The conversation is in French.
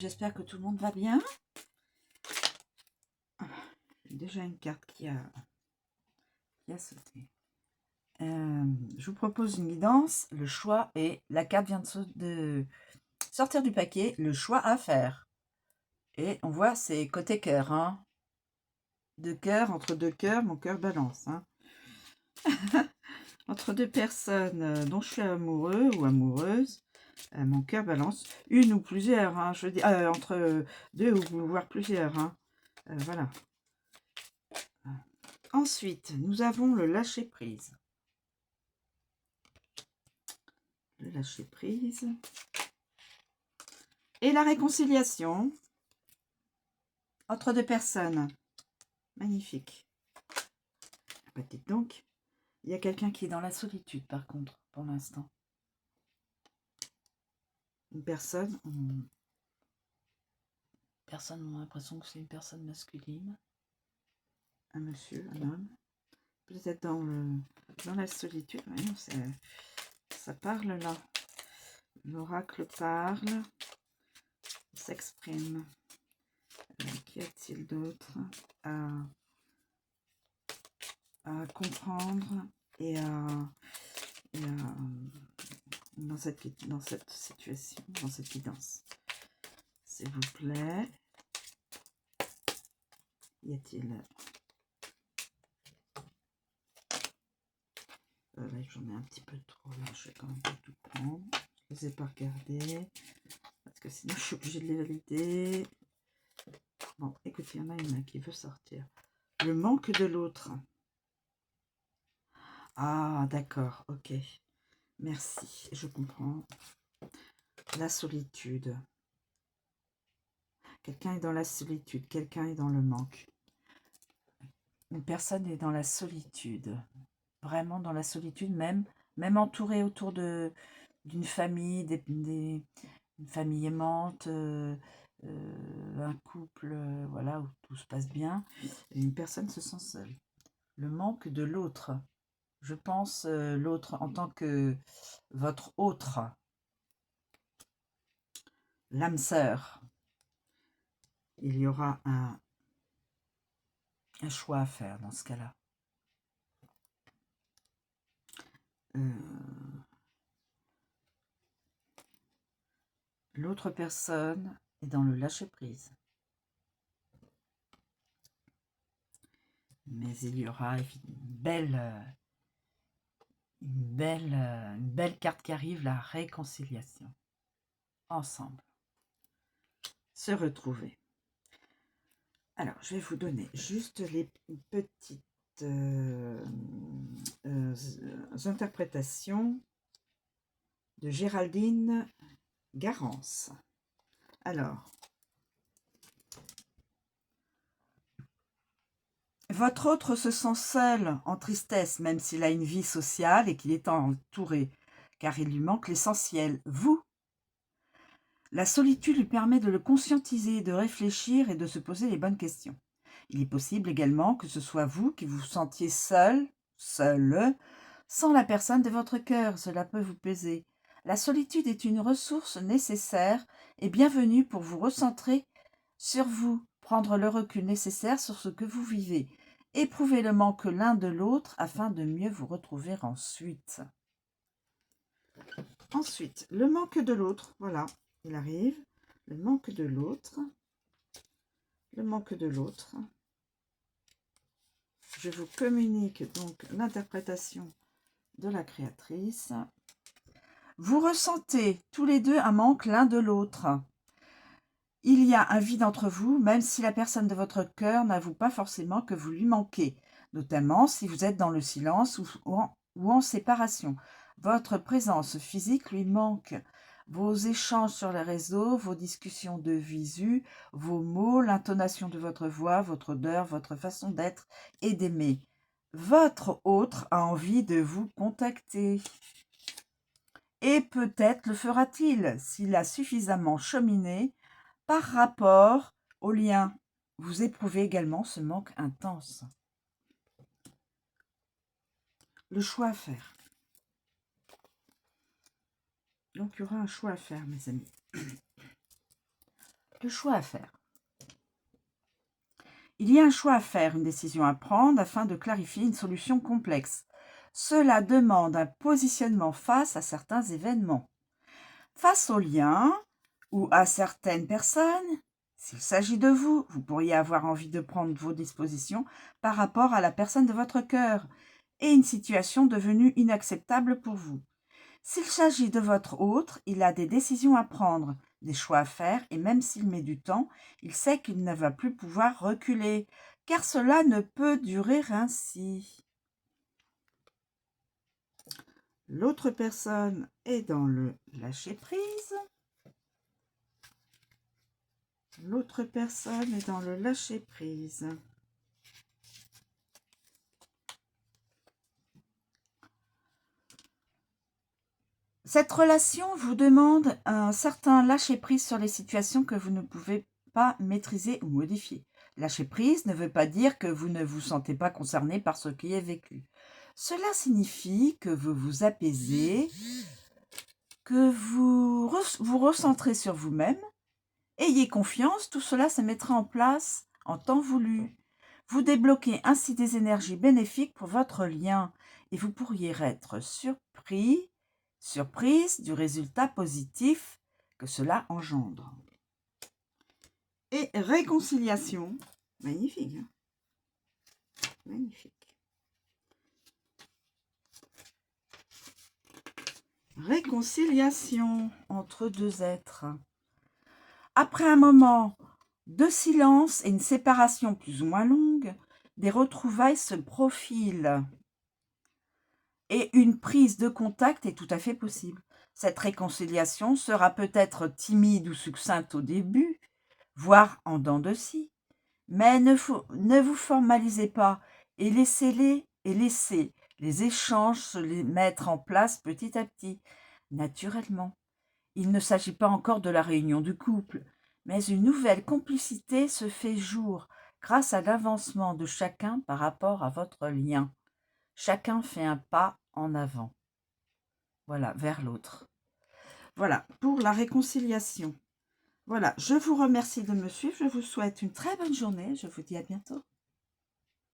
J'espère que tout le monde va bien. Déjà une carte qui a sauté. Je vous propose une guidance. Le choix et la carte vient de sortir du paquet. Le choix à faire. Et on voit c'est côté cœur. Hein. Deux cœurs, entre deux cœurs, mon cœur balance. Hein. Entre deux personnes dont je suis amoureux ou amoureuse, mon cœur balance. Une ou plusieurs. Hein, je veux dire, entre deux ou voire plusieurs. Hein. Voilà. Ensuite, nous avons le lâcher-prise. Le lâcher-prise. Et la réconciliation entre deux personnes. Magnifique. Bah, dites donc, il y a quelqu'un qui est dans la solitude, par contre, pour l'instant. Une personne, personne a l'impression que c'est une personne masculine. Un monsieur, un homme. Peut-être dans la solitude. Oui, ça parle là. L'oracle parle, s'exprime. Qu'y a-t-il d'autre à comprendre et dans cette situation, dans cette guidance? S'il vous plaît. Y a-t-il... là, j'en ai un petit peu trop. Là, je vais quand même pas tout prendre. Je ne les ai pas regardés. Parce que sinon, je suis obligée de les valider. Bon, écoutez, il y en a une qui veut sortir. Le manque de l'autre. Ah, d'accord, ok. Merci, je comprends. La solitude. Quelqu'un est dans la solitude, quelqu'un est dans le manque. Une personne est dans la solitude. Vraiment dans la solitude, même entourée autour d'une famille, une famille aimante, un couple, voilà, où tout se passe bien. Et une personne se sent seule. Le manque de l'autre. Je pense l'autre en tant que votre autre. L'âme sœur. Il y aura un choix à faire dans ce cas-là. L'autre personne est dans le lâcher-prise. Mais il y aura une belle carte qui arrive, la réconciliation. Ensemble. Se retrouver. Alors, je vais vous donner juste les petites interprétations de Géraldine Garance. Alors, votre autre se sent seul, en tristesse, même s'il a une vie sociale et qu'il est entouré, car il lui manque l'essentiel, vous. La solitude lui permet de le conscientiser, de réfléchir et de se poser les bonnes questions. Il est possible également que ce soit vous qui vous sentiez seul, sans la personne de votre cœur. Cela peut vous peser. La solitude est une ressource nécessaire et bienvenue pour vous recentrer sur vous, prendre le recul nécessaire sur ce que vous vivez, éprouver le manque l'un de l'autre afin de mieux vous retrouver ensuite. Ensuite, le manque de l'autre, voilà, il arrive, le manque de l'autre, le manque de l'autre. Je vous communique donc l'interprétation de la créatrice. Vous ressentez tous les deux un manque l'un de l'autre. Il y a un vide entre vous, même si la personne de votre cœur n'avoue pas forcément que vous lui manquez, notamment si vous êtes dans le silence ou en séparation. Votre présence physique lui manque. Vos échanges sur les réseaux, vos discussions de visu, vos mots, l'intonation de votre voix, votre odeur, votre façon d'être et d'aimer. Votre autre a envie de vous contacter. Et peut-être le fera-t-il s'il a suffisamment cheminé par rapport au lien. Vous éprouvez également ce manque intense. Le choix à faire. Donc, il y aura un choix à faire, mes amis. Le choix à faire. Il y a un choix à faire, une décision à prendre afin de clarifier une solution complexe. Cela demande un positionnement face à certains événements. Face aux liens ou à certaines personnes, s'il s'agit de vous, vous pourriez avoir envie de prendre vos dispositions par rapport à la personne de votre cœur et une situation devenue inacceptable pour vous. S'il s'agit de votre autre, il a des décisions à prendre, des choix à faire, et même s'il met du temps, il sait qu'il ne va plus pouvoir reculer, car cela ne peut durer ainsi. L'autre personne est dans le lâcher-prise. L'autre personne est dans le lâcher-prise. Cette relation vous demande un certain lâcher-prise sur les situations que vous ne pouvez pas maîtriser ou modifier. Lâcher-prise ne veut pas dire que vous ne vous sentez pas concerné par ce qui est vécu. Cela signifie que vous vous apaisez, que vous vous recentrez sur vous-même. Ayez confiance, tout cela se mettra en place en temps voulu. Vous débloquez ainsi des énergies bénéfiques pour votre lien et vous pourriez être surprise du résultat positif que cela engendre. Et réconciliation, magnifique, hein? Magnifique. Réconciliation entre deux êtres. Après un moment de silence et une séparation plus ou moins longue, des retrouvailles se profilent. Et une prise de contact est tout à fait possible. Cette réconciliation sera peut-être timide ou succincte au début, voire en dents de scie, mais ne vous formalisez pas et laissez les échanges se mettre en place petit à petit, naturellement. Il ne s'agit pas encore de la réunion du couple, mais une nouvelle complicité se fait jour grâce à l'avancement de chacun par rapport à votre lien. Chacun fait un pas en avant. Voilà, vers l'autre. Voilà, pour la réconciliation. Voilà, je vous remercie de me suivre. Je vous souhaite une très bonne journée. Je vous dis à bientôt.